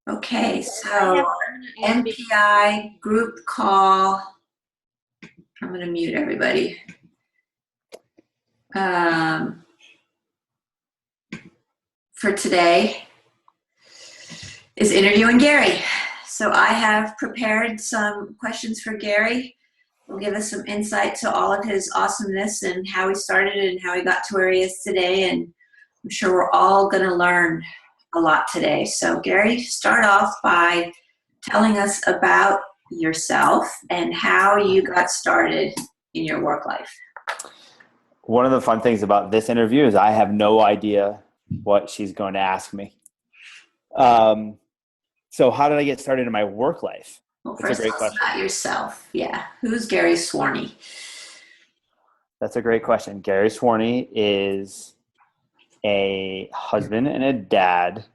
Okay, I so have, I'm gonna ask you, MPI group call. I'm going to mute everybody. Um, for today is interviewing Gary. So I have prepared some questions for Gary. He'll give us some insight to all of his awesomeness and how he started and how he got to where he is today. And I'm sure we're all going to learn a lot today. So Gary, start off by telling us about yourself and how you got started in your work life. One of the fun things about this interview is I have no idea what she's going to ask me. So how did I get started in my work life? Well, That's a first great tell us question. about yourself. Yeah. Who's Gary Swarney? That's a great question. Gary Swarney is a husband and a dad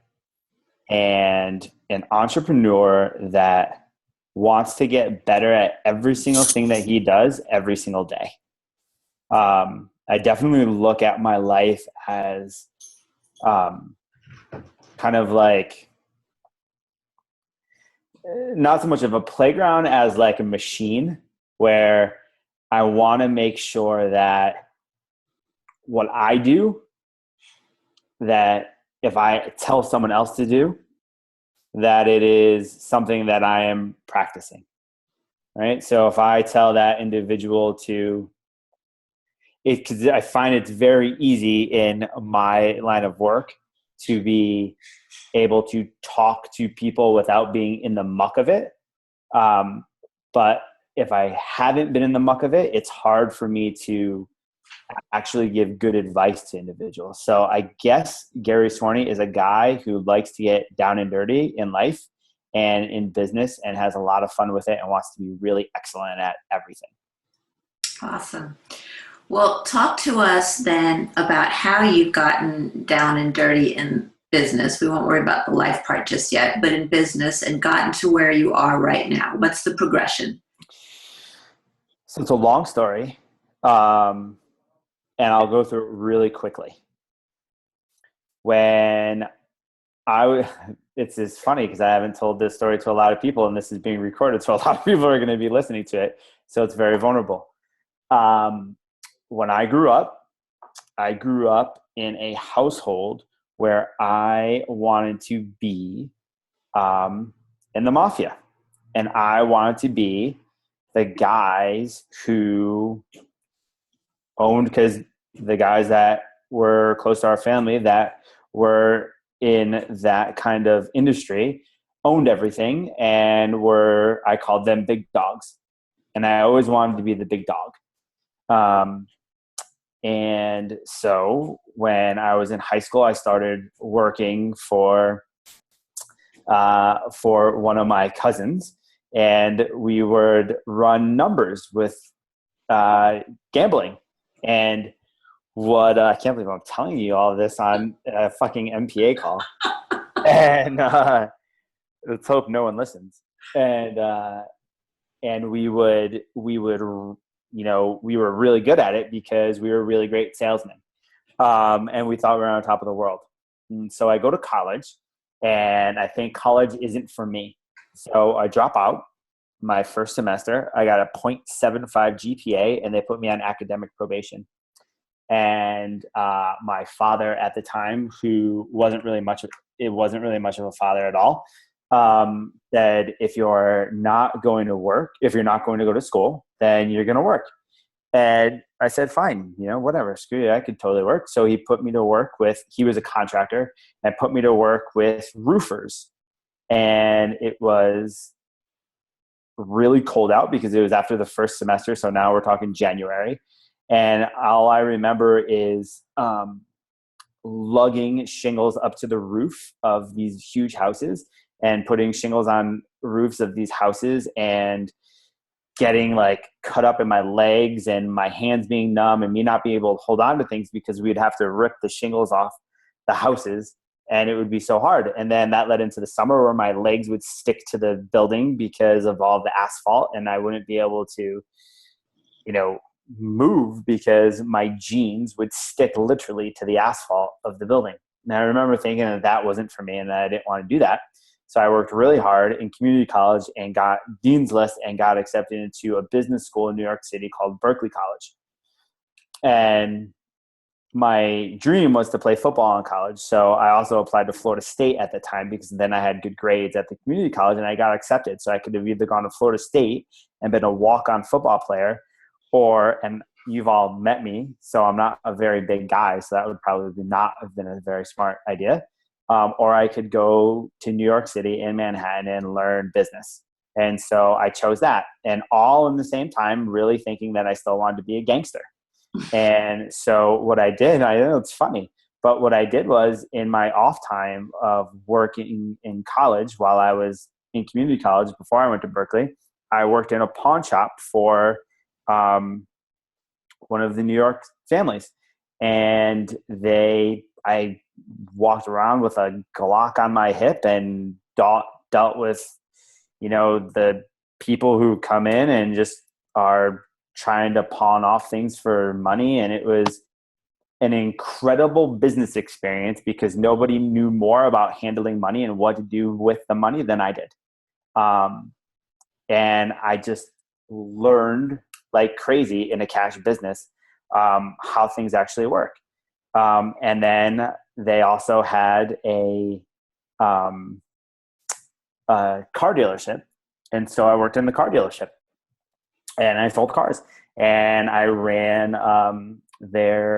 and an entrepreneur that wants to get better at every single thing that he does every single day. I definitely look at my life as kind of like not so much of a playground as like a machine where I want to make sure that what I do, that if I tell someone else to do, that it is something that I am practicing, right? So if I tell that individual to, because I find it's very easy in my line of work to be able to talk to people without being in the muck of it. But if I haven't been in the muck of it, it's hard for me to actually give good advice to individuals. So I guess Gary Swarney is a guy who likes to get down and dirty in life and in business and has a lot of fun with it and wants to be really excellent at everything. Awesome. Well, talk to us then about how you've gotten down and dirty in business. We won't worry about the life part just yet, but in business and gotten to where you are right now. What's the progression? So it's a long story, and I'll go through it really quickly. When it's funny because I haven't told this story to a lot of people, and this is being recorded, so a lot of people are going to be listening to it. So it's very vulnerable. When I grew up in a household where I wanted to be in the mafia, and I wanted to be the guys who owned, because the guys that were close to our family that were in that kind of industry owned everything and I called them big dogs. And I always wanted to be the big dog. And so when I was in high school, I started working for one of my cousins, and we would run numbers with gambling. And I can't believe I'm telling you all of this on a fucking MPA call. And let's hope no one listens. And we would, we were really good at it because we were really great salesmen. And we thought we were on top of the world. And so I go to college, and I think college isn't for me. So I drop out my first semester. I got a 0.75 GPA, and they put me on academic probation. And my father at the time, who wasn't really much of a father at all, said, if you're not going to work, if you're not going to go to school, then you're going to work. And I said, fine, whatever, screw you, I could totally work. So he put me to work he was a contractor, and put me to work with roofers. And it was really cold out because it was after the first semester. So now we're talking January. And all I remember is lugging shingles up to the roof of these huge houses and putting shingles on roofs of these houses and getting like cut up in my legs and my hands being numb and me not being able to hold on to things because we'd have to rip the shingles off the houses, and it would be so hard. And then that led into the summer where my legs would stick to the building because of all the asphalt, and I wouldn't be able to, move because my jeans would stick literally to the asphalt of the building. And I remember thinking that wasn't for me and that I didn't want to do that. So I worked really hard in community college and got Dean's List and got accepted into a business school in New York City called Berkeley College. And my dream was to play football in college. So I also applied to Florida State at the time because then I had good grades at the community college and I got accepted. So I could have either gone to Florida State and been a walk-on football player, and you've all met me, so I'm not a very big guy. So that would probably not have been a very smart idea. Or I could go to New York City in Manhattan and learn business. And so I chose that, and all in the same time, really thinking that I still wanted to be a gangster. And so what I did, I know it's funny, but what I did was in my off time of working in college while I was in community college before I went to Berkeley, I worked in a pawn shop for one of the New York families. And I walked around with a Glock on my hip and dealt with, the people who come in and just are trying to pawn off things for money. And it was an incredible business experience because nobody knew more about handling money and what to do with the money than I did. And I just learned like crazy in a cash business how things actually work. And then they also had a car dealership. And so I worked in the car dealership. And I sold cars, and I ran they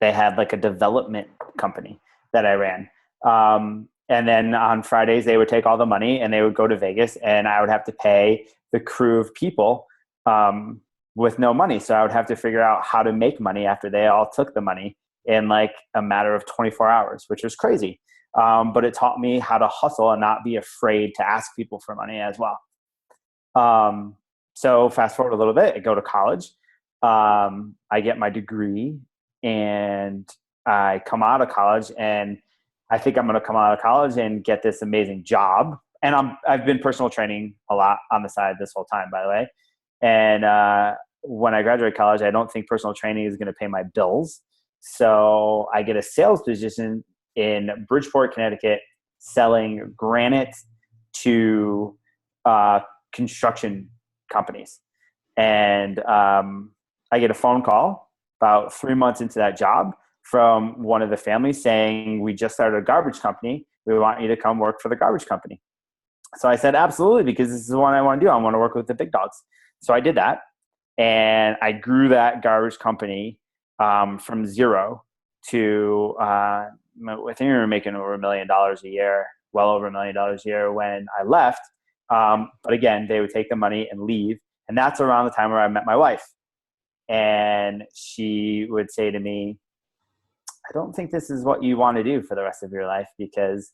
had like a development company that I ran. And then on Fridays, they would take all the money and they would go to Vegas, and I would have to pay the crew of people with no money. So I would have to figure out how to make money after they all took the money in like a matter of 24 hours, which was crazy. But it taught me how to hustle and not be afraid to ask people for money as well. So fast forward a little bit, I go to college, I get my degree, and I come out of college, and I think I'm going to come out of college and get this amazing job. And I've been personal training a lot on the side this whole time, by the way. And, when I graduate college, I don't think personal training is going to pay my bills. So I get a sales position in Bridgeport, Connecticut, selling granite to, construction companies. And I get a phone call about 3 months into that job from one of the families saying, we just started a garbage company. We want you to come work for the garbage company. So I said, absolutely, because this is what I want to do. I want to work with the big dogs. So I did that. And I grew that garbage company from zero to, I think we were making over $1 million a year, well over $1 million a year when I left. But again, they would take the money and leave. And that's around the time where I met my wife. And she would say to me, I don't think this is what you want to do for the rest of your life because,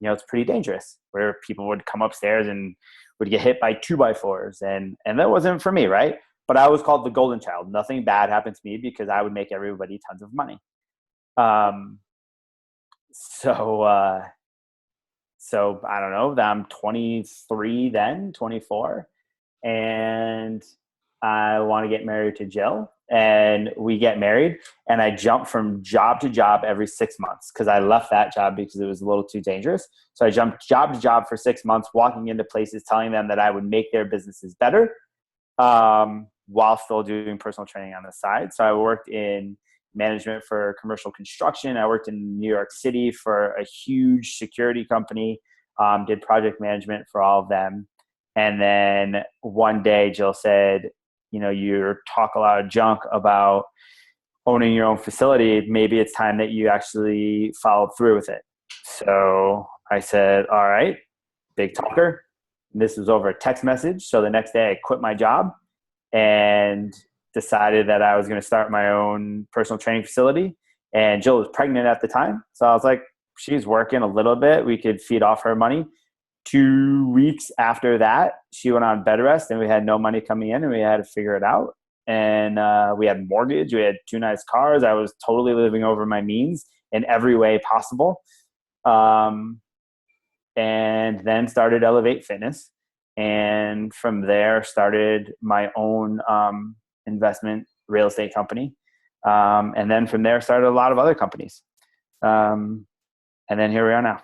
it's pretty dangerous, where people would come upstairs and would get hit by 2x4s. And that wasn't for me, right? But I was called the golden child. Nothing bad happened to me because I would make everybody tons of money. So I don't know, I'm 23 then, 24. And I want to get married to Jill. And we get married, and I jump from job to job every 6 months because I left that job because it was a little too dangerous. So I jumped job to job for 6 months, walking into places, telling them that I would make their businesses better while still doing personal training on the side. So I worked in management for commercial construction. I worked in New York City for a huge security company, did project management for all of them. And then one day Jill said, you talk a lot of junk about owning your own facility. Maybe it's time that you actually followed through with it. So I said, all right, big talker. This was over a text message. So the next day I quit my job and decided that I was going to start my own personal training facility. And Jill was pregnant at the time. So I was like, she's working a little bit. We could feed off her money. 2 weeks after that, she went on bed rest, and we had no money coming in, and we had to figure it out. And we had mortgage. We had 2 nice cars. I was totally living over my means in every way possible. And then started Elevate Fitness. And from there started my own investment real estate company. And then from there started a lot of other companies. And then here we are now.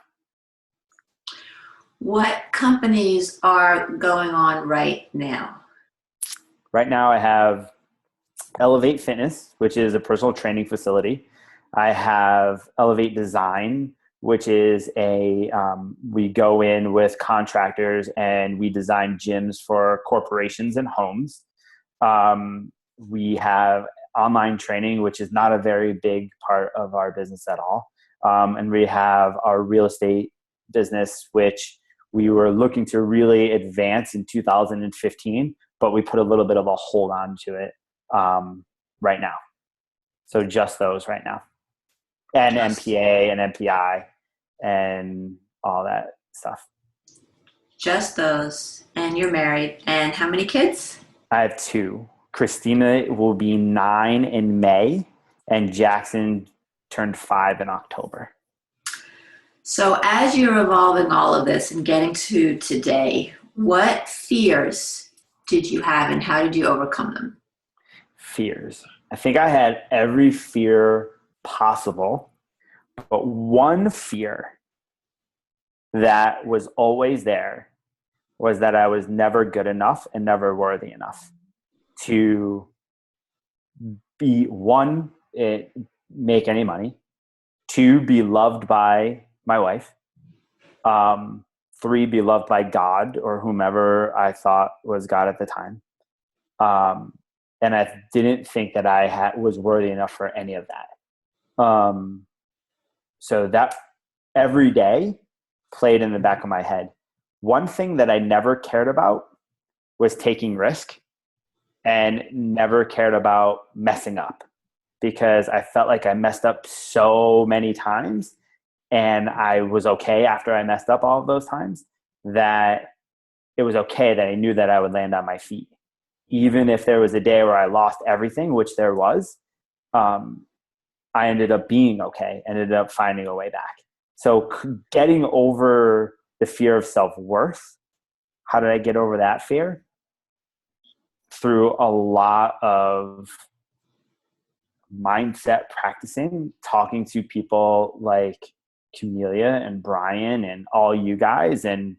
What companies are going on right now? Right now I have Elevate Fitness, which is a personal training facility. I have Elevate Design, which is we go in with contractors and we design gyms for corporations and homes. We have online training, which is not a very big part of our business at all. And we have our real estate business, which we were looking to really advance in 2015, but we put a little bit of a hold on to it right now. So just those right now. And MPA and MPI and all that stuff. Just those. And you're married. And how many kids? I have 2. Christina will be 9 in May, and Jackson turned 5 in October. So as you're evolving all of this and getting to today, what fears did you have and how did you overcome them? Fears. I think I had every fear possible, but one fear that was always there was that I was never good enough and never worthy enough to be, 1, make any money, 2, be loved by my wife, 3, be loved by God or whomever I thought was God at the time. And I didn't think that I was worthy enough for any of that. So that every day played in the back of my head. One thing that I never cared about was taking risk, and never cared about messing up, because I felt like I messed up so many times, and I was okay after I messed up all of those times, that it was okay that I knew that I would land on my feet. Even if there was a day where I lost everything, which there was, I ended up being okay, ended up finding a way back. So getting over the fear of self-worth, how did I get over that fear? Through a lot of mindset practicing, talking to people like Camelia and Brian and all you guys, and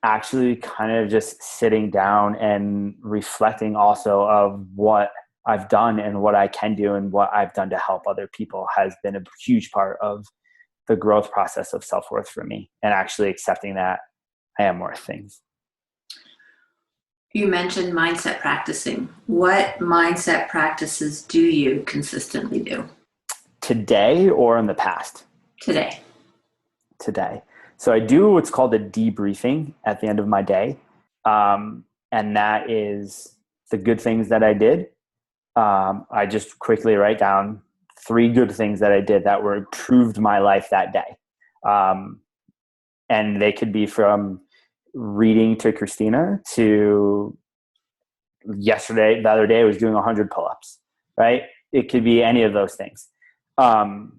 actually kind of just sitting down and reflecting also of what I've done and what I can do and what I've done to help other people has been a huge part of the growth process of self-worth for me, and actually accepting that I am worth things. You mentioned mindset practicing. What mindset practices do you consistently do? Today or in the past? Today. Today. So I do what's called a debriefing at the end of my day. And that is the good things that I did. I just quickly write down 3 good things that I did that were improved my life that day. And they could be from reading to Christina to the other day I was doing 100 pull-ups, right? It could be any of those things. And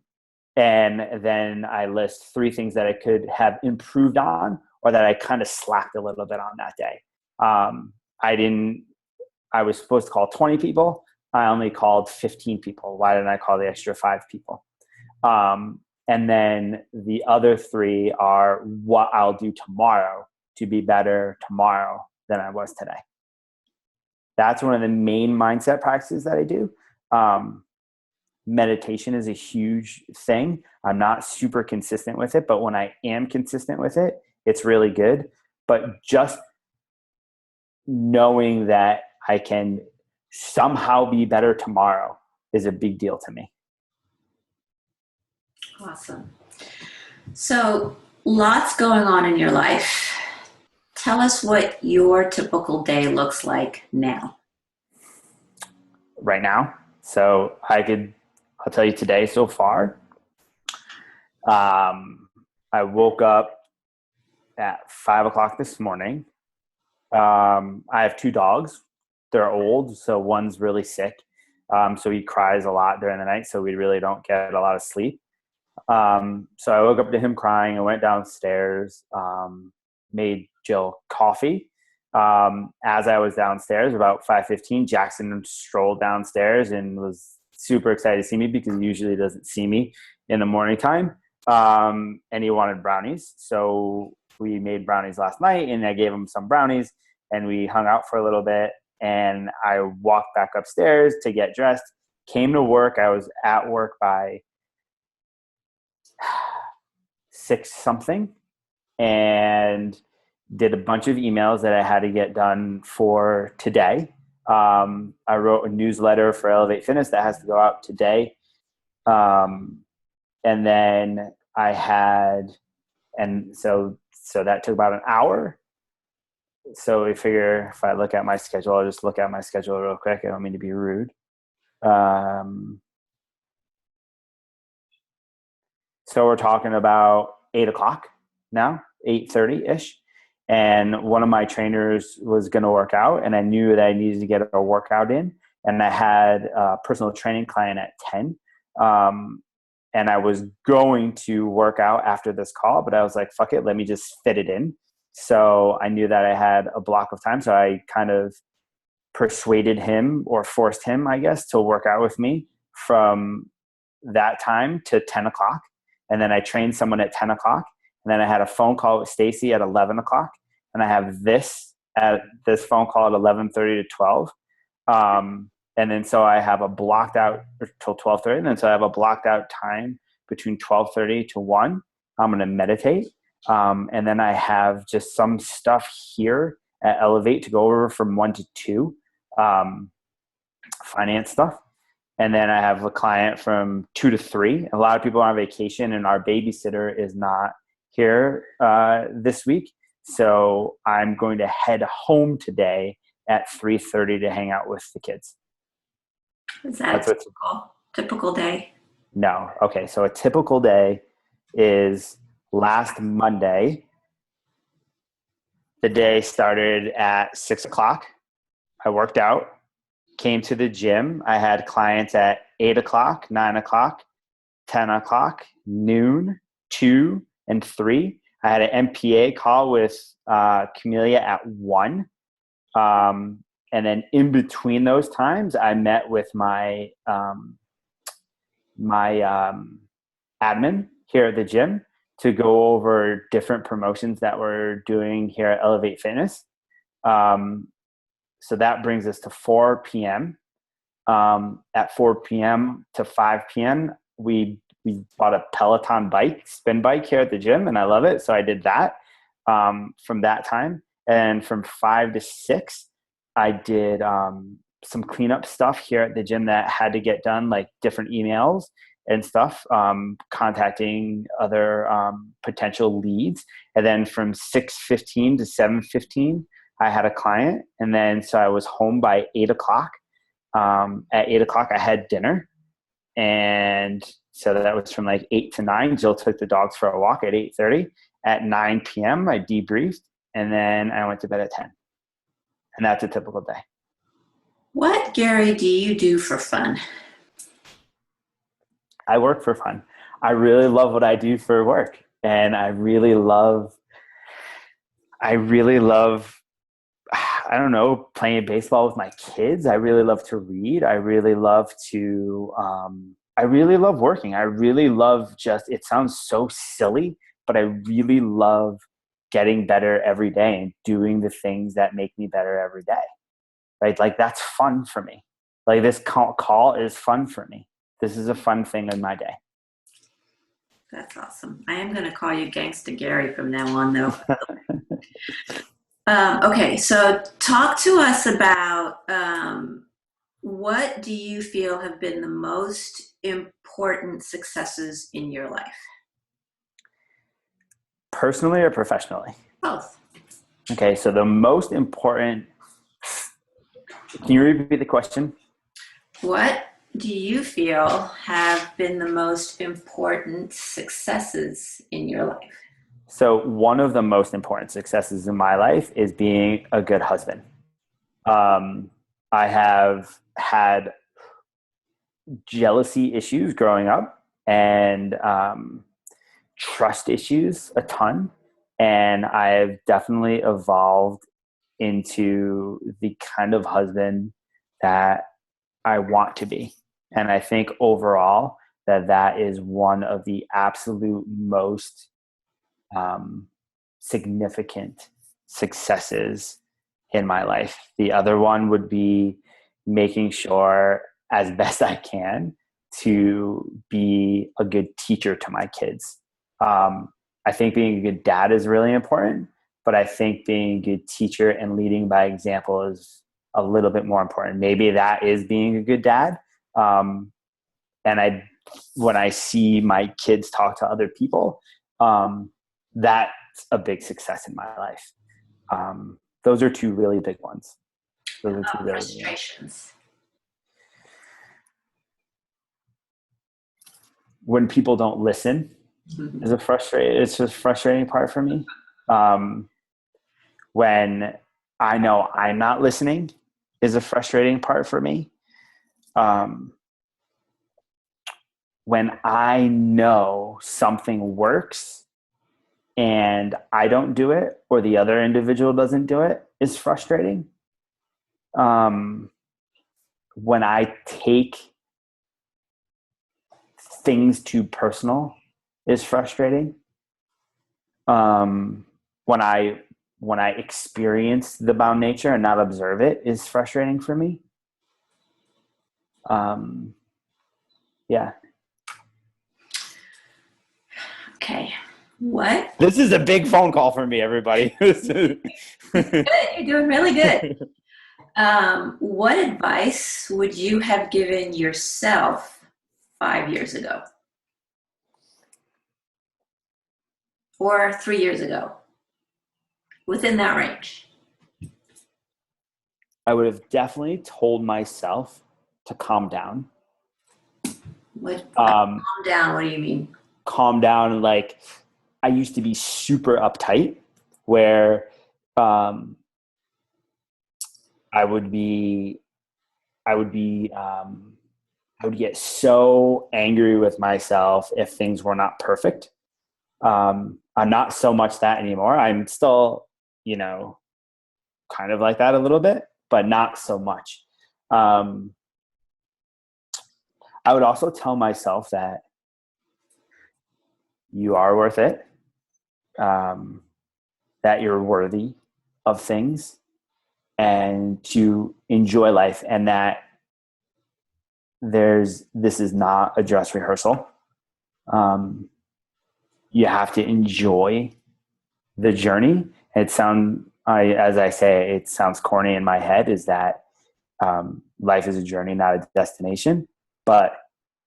then I list 3 things that I could have improved on, or that I kind of slacked a little bit on that day. I was supposed to call 20 people. I only called 15 people. Why didn't I call the extra 5 people? And then the other 3 are what I'll do tomorrow to be better tomorrow than I was today. That's one of the main mindset practices that I do. Meditation is a huge thing. I'm not super consistent with it, but when I am consistent with it, it's really good. But just knowing that I can somehow be better tomorrow is a big deal to me. Awesome. So lots going on in your life. Tell us what your typical day looks like now. Right now. So I'll tell you today so far. I woke up at 5 o'clock this morning. I have 2 dogs. They're old, so one's really sick. So he cries a lot during the night, so we really don't get a lot of sleep. So I woke up to him crying. I went downstairs, made Jill coffee. As I was downstairs, about 5:15, Jackson strolled downstairs and was super excited to see me because he usually doesn't see me in the morning time. And he wanted brownies. So we made brownies last night, and I gave him some brownies, and we hung out for a little bit. And I walked back upstairs to get dressed, came to work. I was at work by 6 something, and did a bunch of emails that I had to get done for today. I wrote a newsletter for Elevate Fitness that has to go out today. And then I had, and so that took about an hour. So we figure if I look at my schedule, I'll just look at my schedule real quick. I don't mean to be rude. So we're talking about 8:00 now, 8:30-ish. And one of my trainers was going to work out, and I knew that I needed to get a workout in. And I had a personal training client at 10. And I was going to work out after this call, but I was like, fuck it, let me just fit it in. So I knew that I had a block of time. So I kind of persuaded him, or forced him, I guess, to work out with me from that time to 10:00. And then I trained someone at 10:00. And then I had a phone call with Stacy at 11:00. And I have this phone call at 11:30 to 12. And then so I have a blocked out till 12:30. And then so I have a blocked out time between 12:30 to 1. I'm going to meditate. And then I have just some stuff here at Elevate to go over from 1 to 2, finance stuff. And then I have a client from 2 to 3. A lot of people are on vacation, and our babysitter is not here this week. So I'm going to head home today at 3:30 to hang out with the kids. Is that a typical day? No. Okay. So a typical day is last Monday. The day started at 6:00. I worked out, came to the gym. I had clients at 8:00, 9:00, 10:00, noon, 2, and 3. I had an MPA call with Camellia at 1. And then in between those times, I met with my admin here at the gym to go over different promotions that we're doing here at Elevate Fitness. So that brings us to 4 p.m. At 4 p.m. to 5 p.m., we bought a Peloton spin bike here at the gym, and I love it. So I did that from that time. And from 5 to 6, I did some cleanup stuff here at the gym that had to get done, like different emails and stuff, contacting other potential leads. And then from 6:15 to 7:15, I had a client. And then so I was home by 8:00. At 8:00, I had dinner. And so that was from like 8 to 9. Jill took the dogs for a walk at 8:30. At 9 p.m., I debriefed, and then I went to bed at 10. And that's a typical day. What, Gary, do you do for fun? I work for fun. I really love what I do for work. And I really love, I don't know, playing baseball with my kids. I really love to read. I really love working. I really love it sounds so silly, but I really love getting better every day and doing the things that make me better every day. Right? Like that's fun for me. Like this call is fun for me. This is a fun thing in my day. That's awesome. I am going to call you Gangsta Gary from now on, though. Okay, so talk to us about what do you feel have been the most important successes in your life? Personally or professionally? Both. Okay, so the most important, can you repeat the question? What do you feel have been the most important successes in your life? So one of the most important successes in my life is being a good husband. I have had jealousy issues growing up, and trust issues a ton. And I have definitely evolved into the kind of husband that I want to be. And I think overall that is one of the absolute most significant successes in my life. The other one would be making sure as best I can to be a good teacher to my kids. I think being a good dad is really important, but I think being a good teacher and leading by example is a little bit more important. Maybe that is being a good dad. And when I see my kids talk to other people, that's a big success in my life. Those are two really big ones. Those are two really big ones. Frustrations. When people don't listen is it's a frustrating part for me. When I know I'm not listening is a frustrating part for me. When I know something works and I don't do it or the other individual doesn't do it is frustrating. When I take things too personal is frustrating. When I experience the bound nature and not observe it is frustrating for me. Yeah. Okay. What? This is a big phone call for me, everybody. Good. You're doing really good. What advice would you have given yourself 5 years ago? Or 3 years ago? Within that range. I would have definitely told myself to calm down. Calm down, what do you mean? Calm down. Like, I used to be super uptight where I would get so angry with myself if things were not perfect. I'm not so much that anymore. I'm still, kind of like that a little bit, but not so much. I would also tell myself that you are worth it, that you're worthy of things, and to enjoy life, and that this is not a dress rehearsal. You have to enjoy the journey. As I say, it sounds corny in my head, is that life is a journey, not a destination, but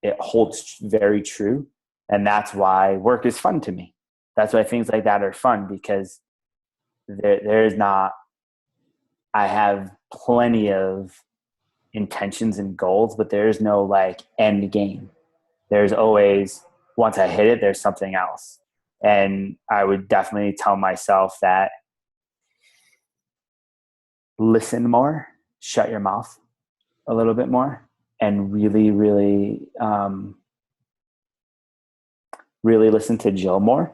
it holds very true. And that's why work is fun to me. That's why things like that are fun, because I have plenty of intentions and goals, but there's no like end game. There's always, once I hit it, there's something else. And I would definitely tell myself that listen more, shut your mouth a little bit more, and really, really, really listen to Jill more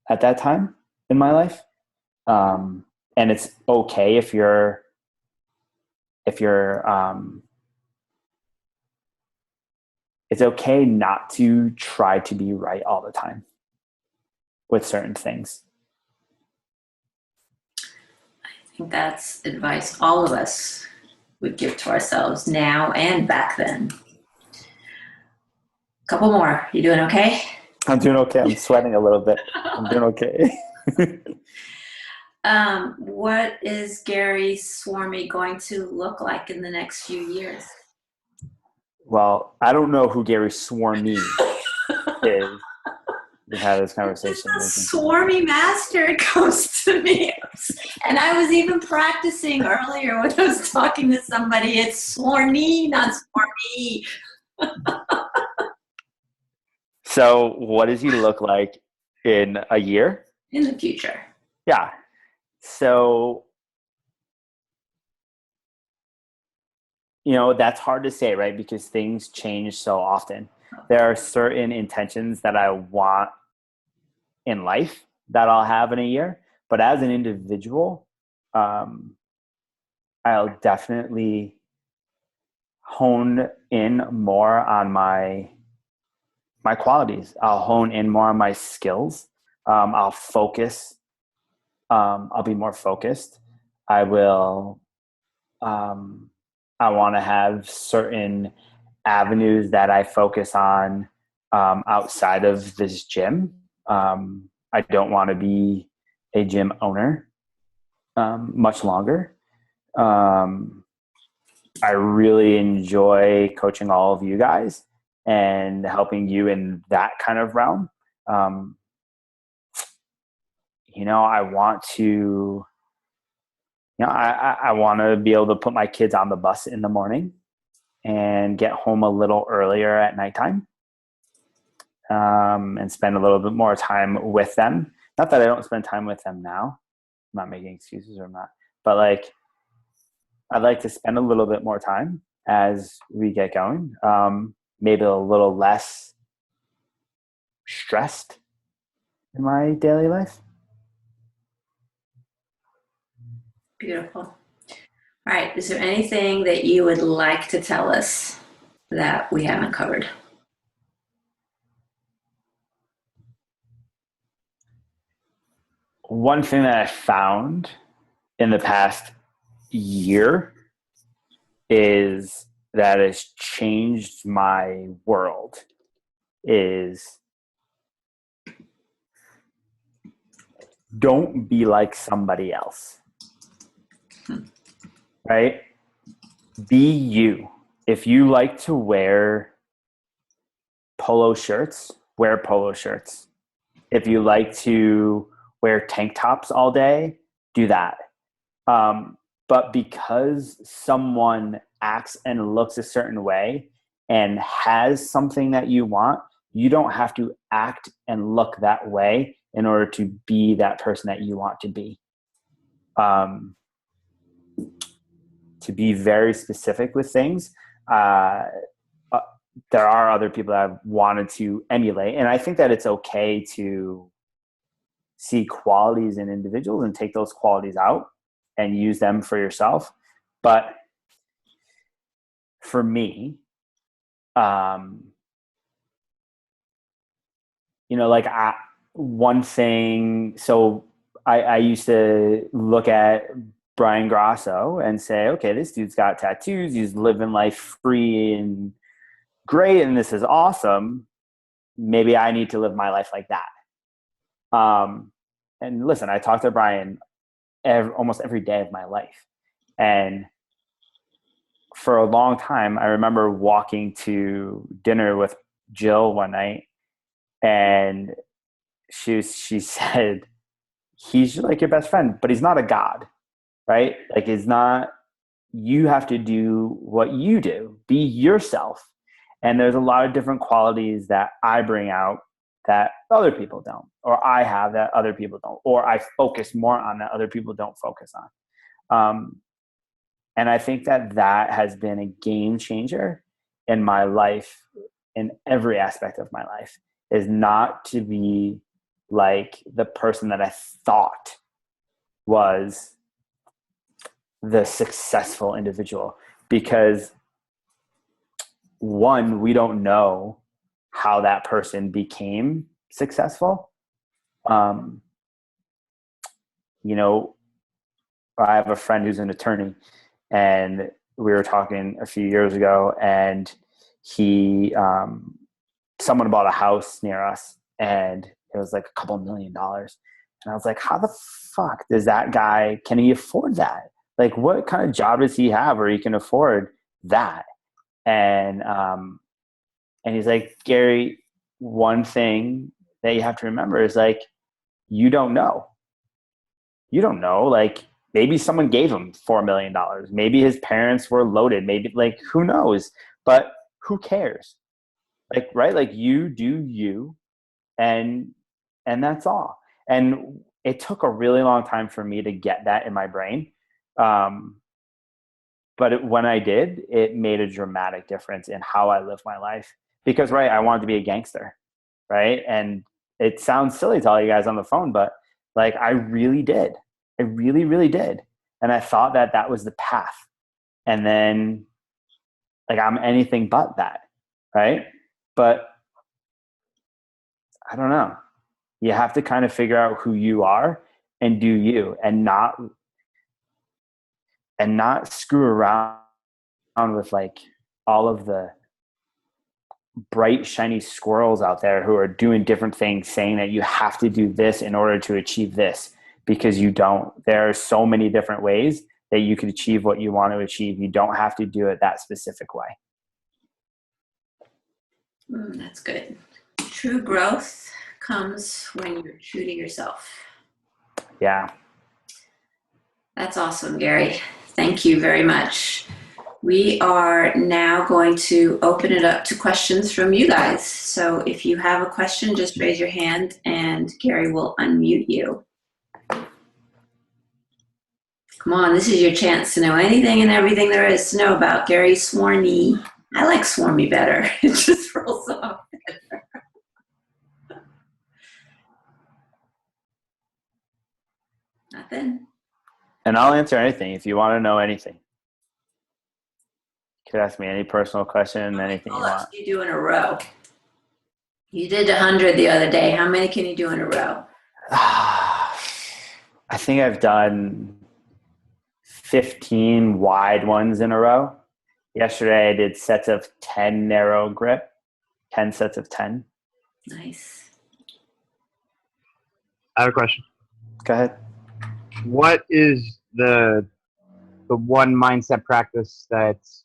at that time in my life. And it's okay if you're it's okay not to try to be right all the time with certain things. I think that's advice all of us would give to ourselves now and back then. Couple more. You doing okay? I'm doing okay. I'm sweating a little bit. I'm doing okay. What is Gary Swarmy going to look like in the next few years? Well, I don't know who Gary Swarmy is. We had this conversation. It's a swarmy master comes to me. And I was even practicing earlier when I was talking to somebody. It's swarmy, not swarmy. So what does he look like in a year? In the future. Yeah. So, that's hard to say, right? Because things change so often. There are certain intentions that I want in life that I'll have in a year, but as an individual, I'll definitely hone in more on my qualities. I'll hone in more on my skills. I'll focus. I'll be more focused. I will. I want to have certain avenues that I focus on outside of this gym. I don't want to be a gym owner much longer. I really enjoy coaching all of you guys and helping you in that kind of realm. Um, I want to, I want to be able to put my kids on the bus in the morning and get home a little earlier at nighttime, and spend a little bit more time with them. Not that I don't spend time with them now. I'm not making excuses or not, but like, I'd like to spend a little bit more time as we get going. Maybe a little less stressed in my daily life. Beautiful. All right. Is there anything that you would like to tell us that we haven't covered? One thing that I found in the past year is that has changed my world is don't be like somebody else, right? Be you. If you like to wear polo shirts, wear polo shirts. If you like to wear tank tops all day, do that. But because someone acts and looks a certain way and has something that you want, you don't have to act and look that way in order to be that person that you want to be. To be very specific with things, there are other people that I've wanted to emulate. And I think that it's okay to see qualities in individuals and take those qualities out and use them for yourself. But for me, one thing, so I used to look at Brian Grosso and say, okay, this dude's got tattoos. He's living life free and great. And this is awesome. Maybe I need to live my life like that. And listen, I talk to Brian almost every day of my life. And for a long time, I remember walking to dinner with Jill one night, and she said, he's like your best friend, but he's not a god, right? Like, it's not, you have to do what you do, be yourself. And there's a lot of different qualities that I bring out that other people don't, or I have that other people don't, or I focus more on that other people don't focus on. And I think that has been a game changer in my life, in every aspect of my life, is not to be like the person that I thought was the successful individual. Because one, we don't know how that person became successful. I have a friend who's an attorney, and we were talking a few years ago, and someone bought a house near us, and it was like a couple $1 million. And I was like, how the fuck does that guy, can he afford that? Like, what kind of job does he have where he can afford that? And he's like, Gary, one thing that you have to remember is, like, you don't know. Like, maybe someone gave him $4 million. Maybe his parents were loaded. Maybe, like, who knows? But who cares? Like, right? Like, you do you, and that's all. And it took a really long time for me to get that in my brain. But when I did, it made a dramatic difference in how I live my life. Because, right, I wanted to be a gangster, right? And it sounds silly to all you guys on the phone, but, like, I really did. I really, really did. And I thought that was the path. And then like I'm anything but that, right? But I don't know. You have to kind of figure out who you are and do you, and not screw around with like all of the bright shiny squirrels out there who are doing different things, saying that you have to do this in order to achieve this, because you don't. There are so many different ways that you can achieve what you want to achieve. You don't have to do it that specific way. That's good. True growth comes when you're true to yourself. Yeah. That's awesome, Gary. Thank you very much. We are now going to open it up to questions from you guys. So if you have a question, just raise your hand and Gary will unmute you. Come on, this is your chance to know anything and everything there is to know about Gary Swarmy. I like Swarmy better. It just rolls off better. Nothing. And I'll answer anything if you want to know anything. You could ask me any personal question, anything you want. How do you do in a row? You did 100 the other day. How many can you do in a row? I think I've done 15 wide ones in a row. Yesterday I did sets of 10 narrow grip, 10 sets of 10. Nice. I have a question. Go ahead. What is the one mindset practice that's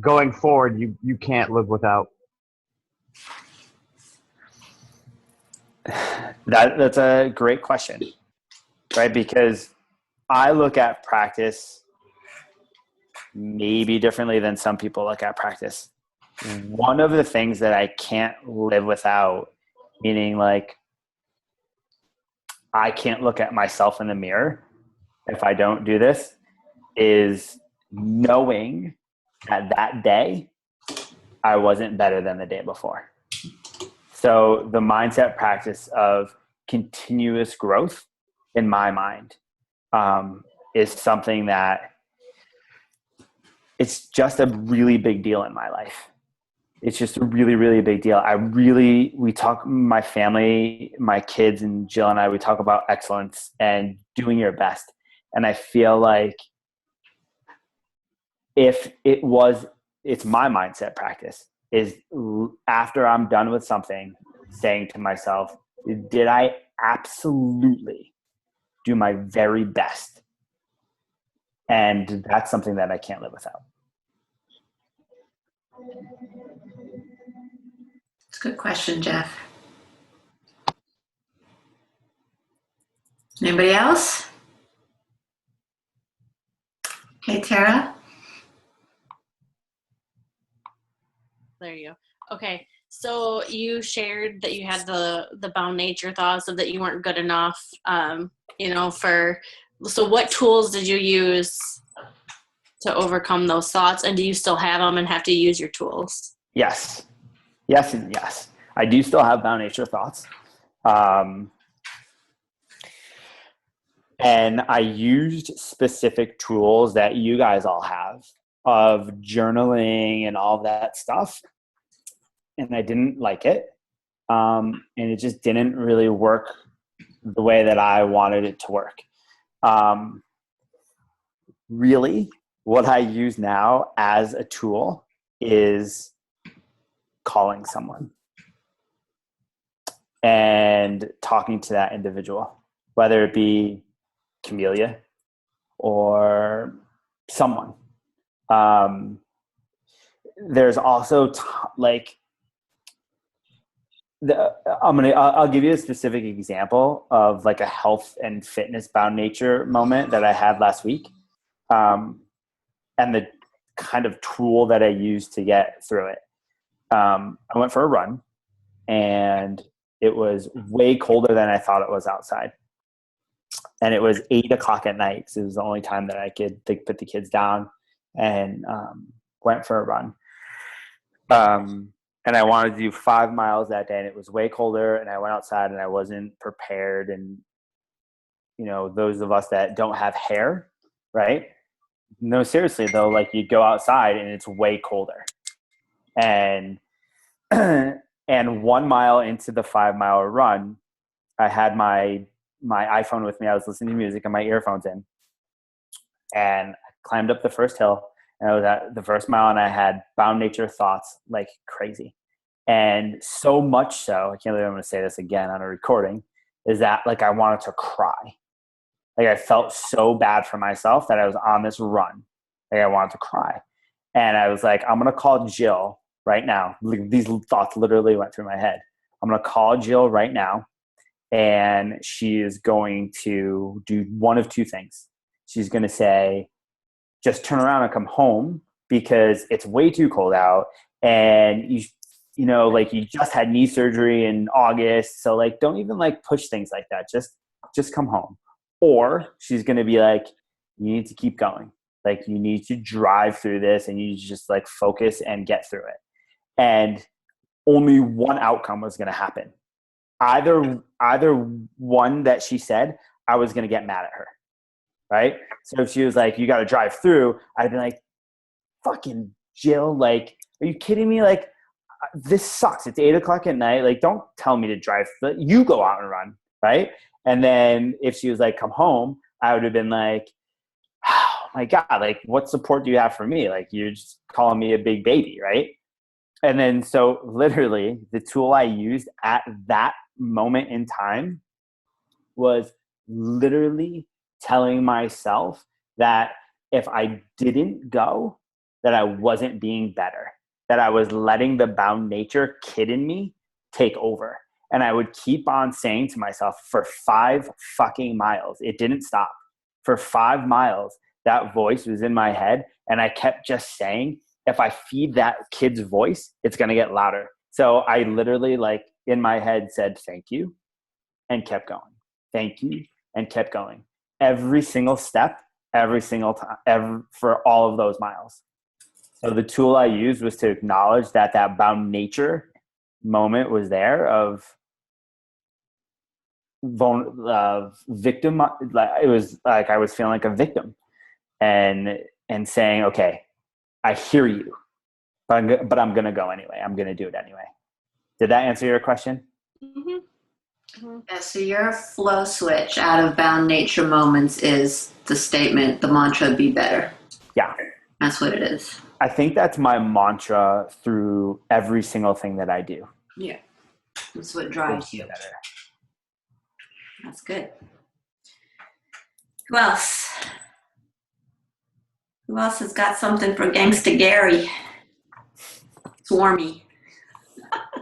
going forward you can't live without? That's a great question, right? Because I look at practice maybe differently than some people look at practice. One of the things that I can't live without, meaning like I can't look at myself in the mirror if I don't do this, is knowing that day I wasn't better than the day before. So the mindset practice of continuous growth in my mind is something that it's just a really big deal in my life. It's just a really, really big deal. We talk, my family, my kids and Jill and I, we talk about excellence and doing your best. And I feel like it's my mindset practice is after I'm done with something, saying to myself, did I absolutely do my very best? And that's something that I can't live without. It's a good question, Jeff. Anybody else? Okay, Tara? There you go. Okay, so you shared that you had the bound nature thoughts of that you weren't good enough. So what tools did you use to overcome those thoughts, and do you still have them and have to use your tools? Yes, and yes. I do still have bound nature thoughts. And I used specific tools that you guys all have of journaling and all of that stuff. And I didn't like it. And it just didn't really work the way that I wanted it to work. Really, what I use now as a tool is calling someone and talking to that individual, whether it be Camellia or someone. There's also I'll give you a specific example of like a health and fitness bound nature moment that I had last week. And the kind of tool that I used to get through it. I went for a run and it was way colder than I thought it was outside. And it was 8:00 at night. So it was the only time that I could put the kids down and went for a run. And I wanted to do 5 miles that day and it was way colder and I went outside and I wasn't prepared. And, those of us that don't have hair, right? No, seriously though, like you go outside and it's way colder. And and 1 mile into the 5 mile run, I had my iPhone with me. I was listening to music and my earphones in, and I climbed up the first hill. And I was at the first mile, and I had bound nature thoughts like crazy, and so much so, I can't believe I'm going to say this again on a recording, is that like I wanted to cry. Like I felt so bad for myself that I was on this run. Like I wanted to cry. And I was like, I'm going to call Jill right now. These thoughts literally went through my head. I'm going to call Jill right now. And she is going to do one of two things. She's going to say, just turn around and come home because it's way too cold out. And you know, like you just had knee surgery in August. So like, don't even like push things like that. Just come home. Or she's going to be like, you need to keep going. Like you need to drive through this and you need to just like focus and get through it. And only one outcome was going to happen. Either one that she said, I was going to get mad at her. Right. So if she was like, you got to drive through, I'd be like, fucking Jill, like, are you kidding me? Like, this sucks. It's 8:00 at night. Like, don't tell me to drive. You go out and run. Right. And then if she was like, come home, I would have been like, oh my God, like what support do you have for me? Like you're just calling me a big baby. Right. And then so literally the tool I used at that moment in time was literally telling myself that if I didn't go, that I wasn't being better, that I was letting the bound nature kid in me take over. And I would keep on saying to myself for 5 fucking miles, it didn't stop. For 5 miles, that voice was in my head. And I kept just saying, if I feed that kid's voice, it's going to get louder. So I literally like in my head said, thank you, and kept going. Thank you, and kept going. Every single step, every single time, for all of those miles. So the tool I used was to acknowledge that that bound nature moment was there of victim. Like it was like I was feeling like a victim, and saying, okay, I hear you, but I'm gonna go anyway. I'm gonna do it anyway. Did that answer your question? Mm-hmm. Mm-hmm. Yeah, so your flow switch out of bound nature moments is the statement, the mantra, be better. Yeah. That's what it is. I think that's my mantra through every single thing that I do. Yeah. That's what drives you. Better. That's good. Who else? Who else has got something for Gangsta Gary? Swarmy.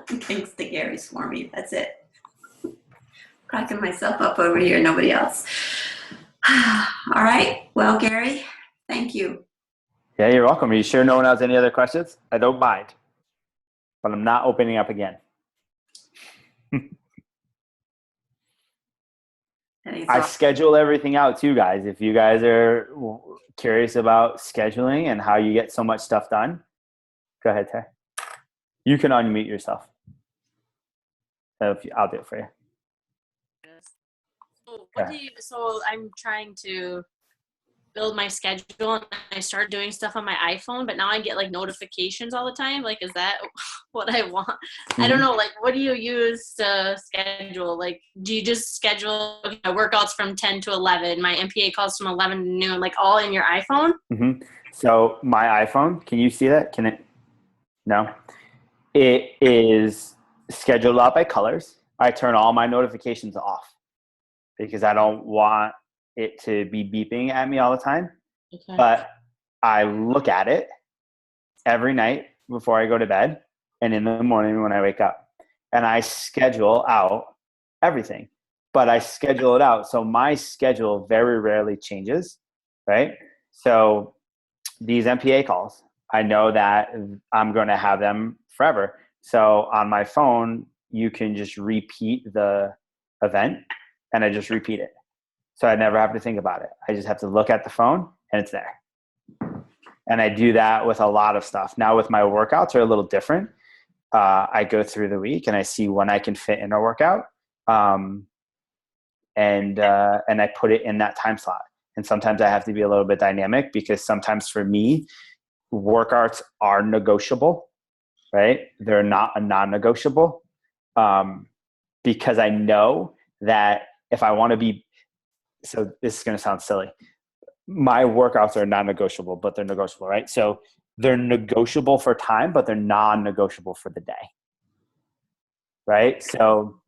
Gangsta Gary Swarmy. That's it. Cracking myself up over here. Nobody else. All right. Well, Gary, thank you. Yeah, you're welcome. Are you sure no one has any other questions? I don't mind, but I'm not opening up again. I schedule everything out too, guys. If you guys are curious about scheduling and how you get so much stuff done, go ahead, Tay. You can unmute yourself. I'll do it for you. So I'm trying to build my schedule and I start doing stuff on my iPhone, but now I get like notifications all the time. Like, is that what I want? Mm-hmm. I don't know. Like, what do you use to schedule? Like, do you just schedule my workouts from 10 to 11, my MPA calls from 11 to noon, like all in your iPhone? Mm-hmm. So my iPhone, can you see that? Can it? No. It is scheduled out by colors. I turn all my notifications off because I don't want it to be beeping at me all the time. Okay. But I look at it every night before I go to bed and in the morning when I wake up. And I schedule out everything. But I schedule it out. So my schedule very rarely changes, right? So these MPA calls, I know that I'm going to have them forever. So on my phone, you can just repeat the event and I just repeat it. So I never have to think about it. I just have to look at the phone and it's there. And I do that with a lot of stuff. Now with my workouts are a little different. I go through the week and I see when I can fit in a workout. And I put it in that time slot. And sometimes I have to be a little bit dynamic because sometimes for me, workouts are negotiable, right? They're not a non-negotiable, because I know that if I want to be, so this is going to sound silly. My workouts are non-negotiable, but they're negotiable, right? So they're negotiable for time, but they're non-negotiable for the day, right? So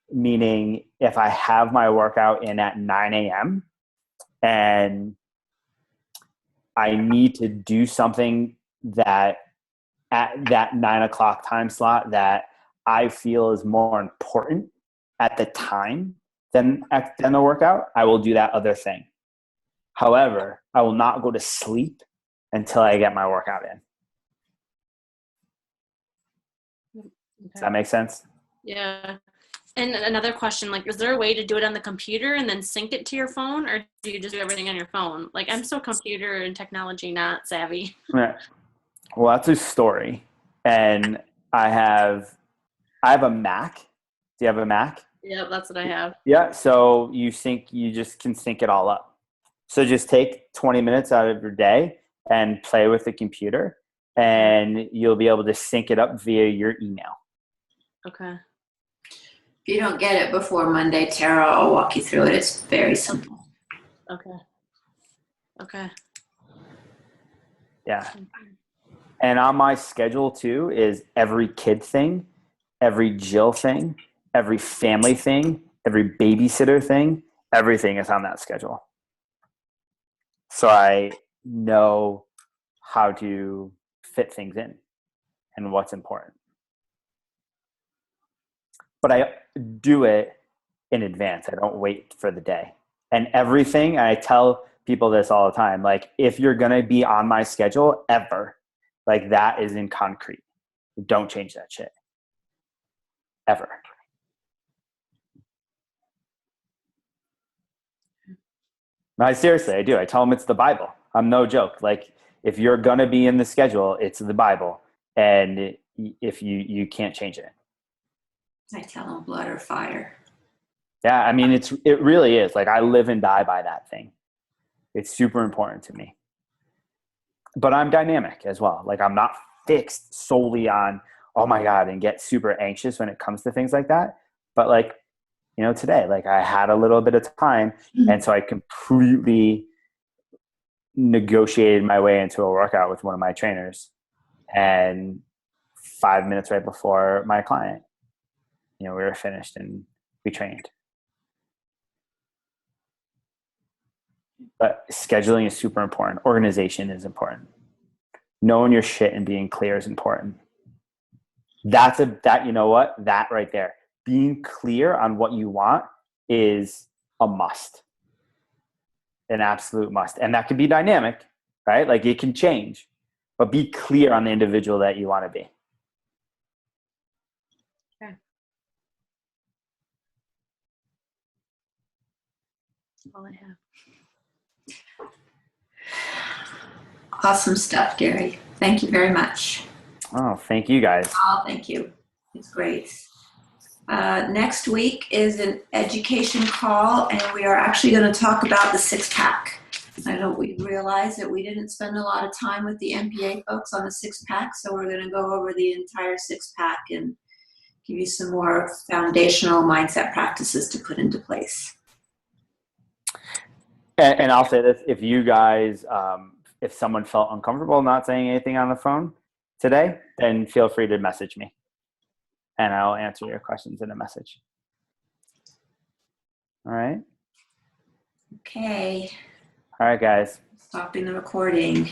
meaning if I have my workout in at 9 a.m. and I need to do something that at that 9 o'clock time slot that I feel is more important at the time than the workout, I will do that other thing. However, I will not go to sleep until I get my workout in. Okay. Does that make sense? Yeah. And another question, like, is there a way to do it on the computer and then sync it to your phone, or do you just do everything on your phone? Like, I'm so computer and technology not savvy. Yeah. Well, that's a story. And I have a Mac. Do you have a Mac? Yep, that's what I have. Yeah. So you just can sync it all up. So just take 20 minutes out of your day and play with the computer, and you'll be able to sync it up via your email. Okay. If you don't get it before Monday, Tara, I'll walk you through it. It's very simple. Okay. Okay. Yeah. And on my schedule too is every kid thing, every Jill thing, every family thing, every babysitter thing, everything is on that schedule. So I know how to fit things in and what's important. But I do it in advance. I don't wait for the day. And everything, I tell people this all the time, like if you're going to be on my schedule ever, like that is in concrete. Don't change that shit. Ever. No, seriously, I do. I tell them it's the Bible. I'm no joke. Like if you're going to be in the schedule, it's the Bible. And if you can't change it. I tell them blood or fire. Yeah, I mean, it really is. Like I live and die by that thing. It's super important to me. But I'm dynamic as well. Like I'm not fixed solely on, oh my God, and get super anxious when it comes to things like that. But like, you know, today, like I had a little bit of time, and so I completely negotiated my way into a workout with one of my trainers, and 5 minutes right before my client, you know, we were finished and we trained. But scheduling is super important. Organization is important. Knowing your shit and being clear is important. You know what? That right there. Being clear on what you want is a must. An absolute must. And that can be dynamic, right? Like it can change. But be clear on the individual that you want to be. Okay. That's all I have. Awesome stuff, Gary. Thank you very much. Oh, thank you guys. Oh, thank you. It's great. Next week is an education call, and we are actually going to talk about the six-pack. I know we realized that we didn't spend a lot of time with the MPA folks on the six-pack, so we're going to go over the entire six-pack and give you some more foundational mindset practices to put into place. And I'll say this, if you guys, if someone felt uncomfortable not saying anything on the phone today, then feel free to message me and I'll answer your questions in a message. All right. Okay. All right, guys. Stopping the recording.